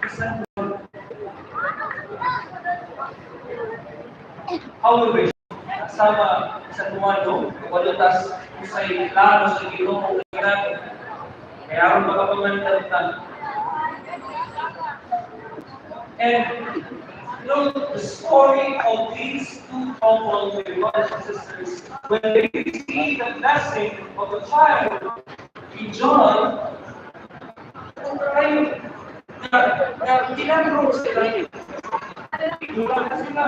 How we sama sa tumano, walutas sa ilano sa Ginoo kaya ang mga pamantatan. And the story of these two couples, my brothers and sisters, when they receive the blessing of the child in John, ginagawa sila yun. Igulang sila.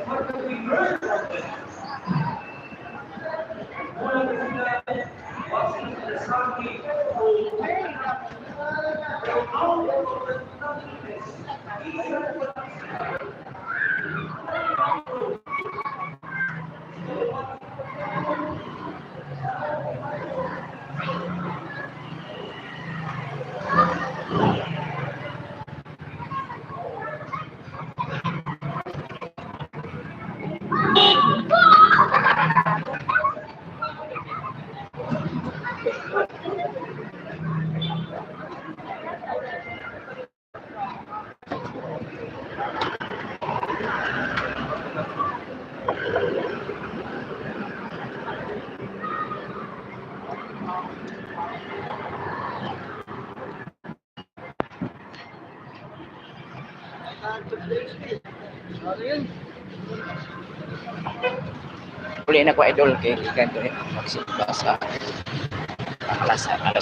What have we heard from them? Mula na sila, what's in the sabi, pero out of the nothingness, isa na Uli na ko idol kay ganito magsimba sa alas 5.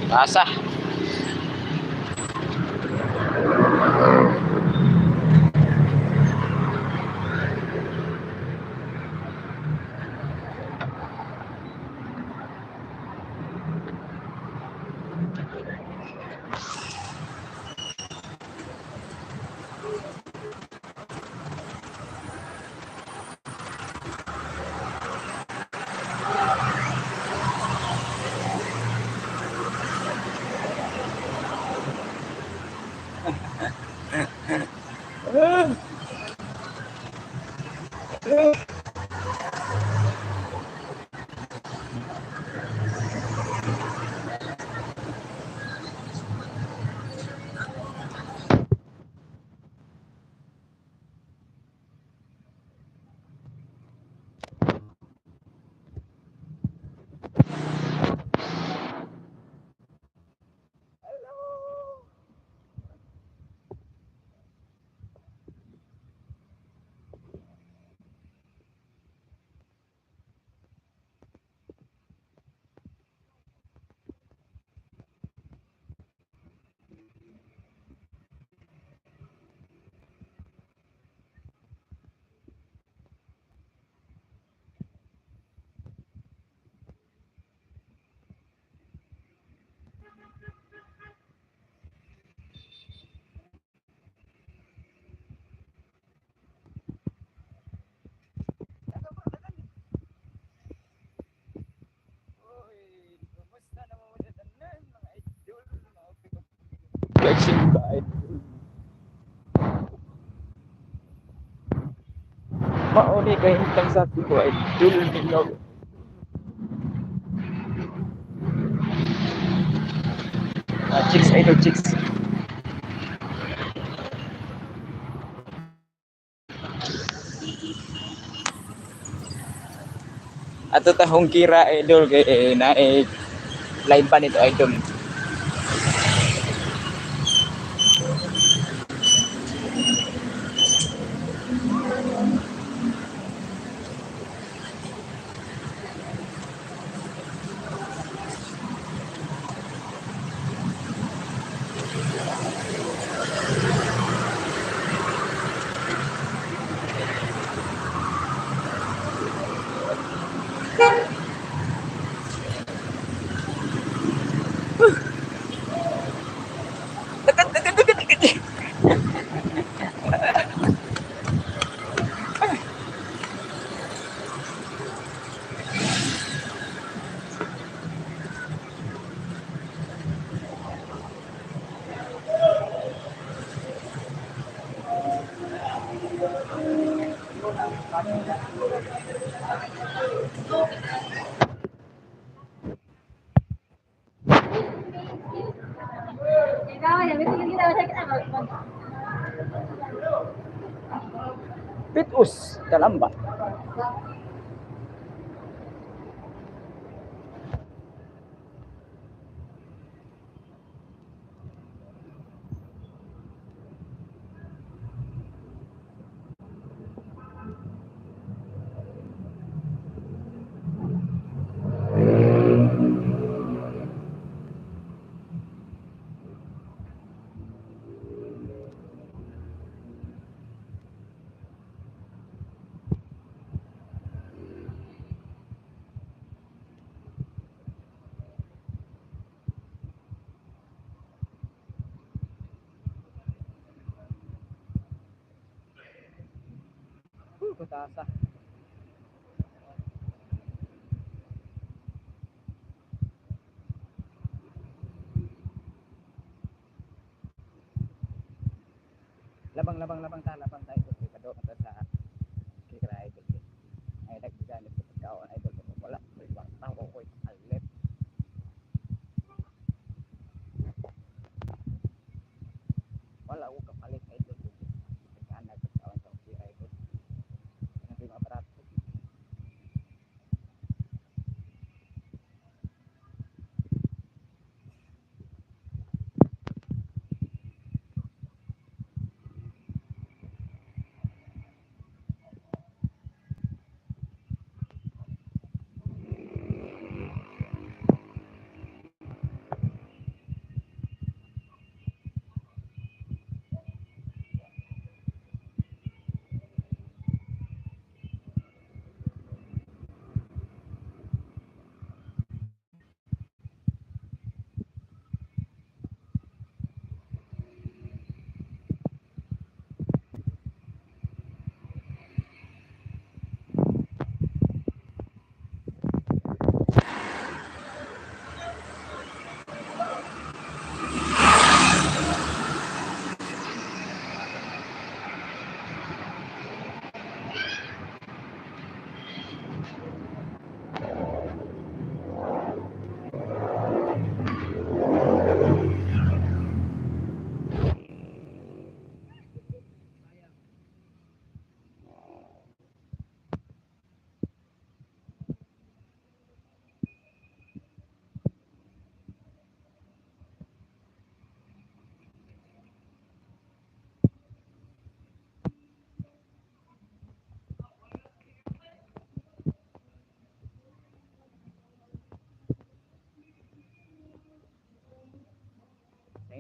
Basa. Magsimba idol. Mauni kay hintang sabi ko idol nino. Chicks idol chicks. Ato tahong kira idol kay na line pa nito idol. Pitus, kalamba. Kutasa. Labang tayo kado ta sa kira idol. Ay dagdagan sa pagkaon idol wala ibang tao ko alit. Wala ko kapalit idol. Pagkaan pagkaon sa kira idol. Ano yung aparato?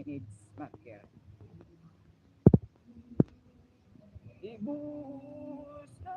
Needs marker. Ibusa.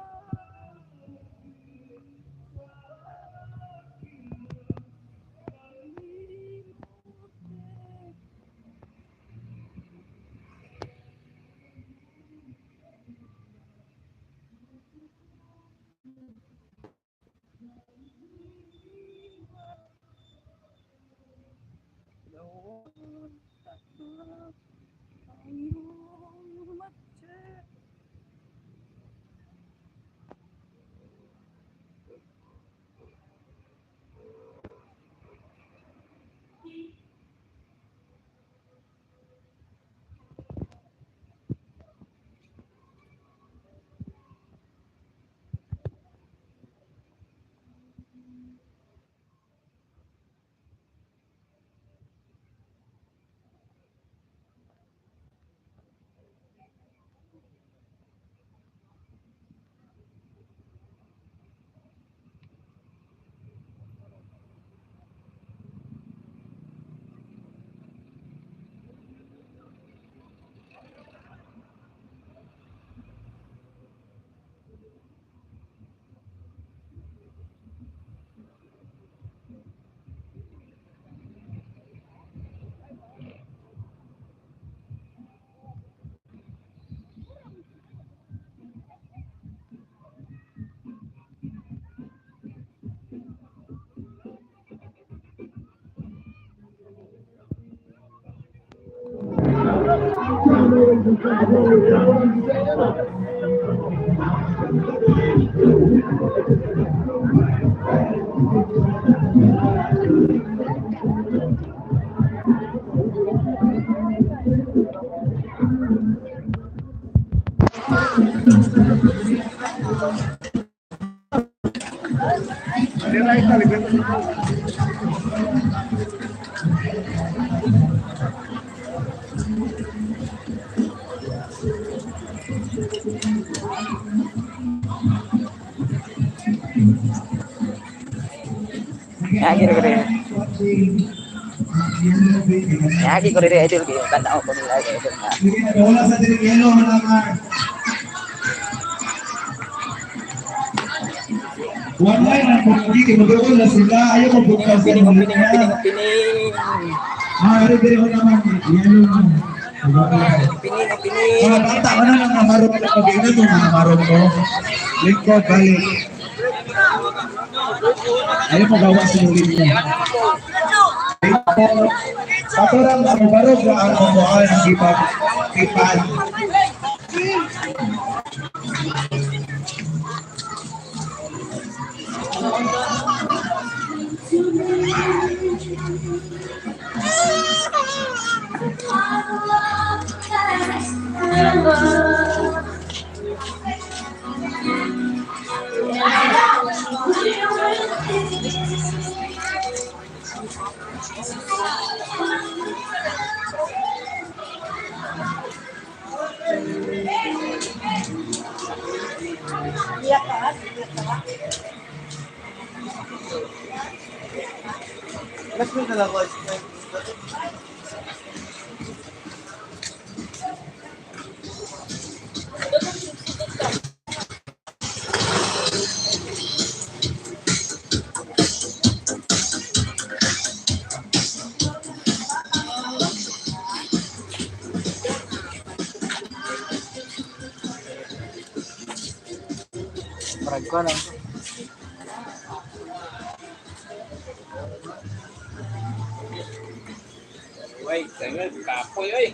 Yagi ko rin. Yagi ko rin idol ko. Tanaw ko nila idol na. Wala sa dirigelo naman. Wala na kung hindi magawin na sila. Ayaw ko bukas. Pining. Ari dirigelo naman. Yelo naman. Pining. Bata ka na lang namarot na pag-iingat mo namarot ko. Lingkod, balik. Ayaw mo gawa sa ulit mo. Paturang ang barog na ang umuhan ang ipan. Marag ko lang. Wait, kapoy, oy.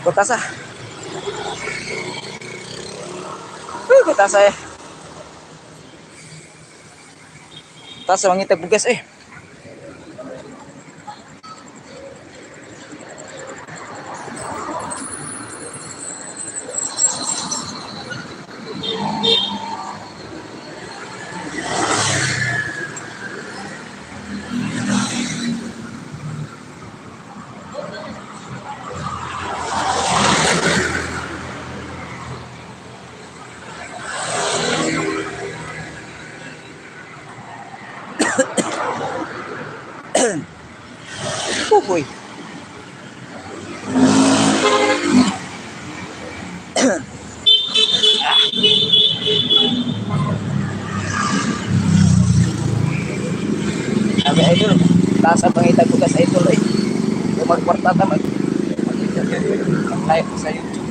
Kutasa. Kutasa eh. Kutasa mangitag bugas eh. Pupoy. Sabi idol, taas ang pangitag ko sa idol eh. Kung magkwarta ta mag-live sa YouTube.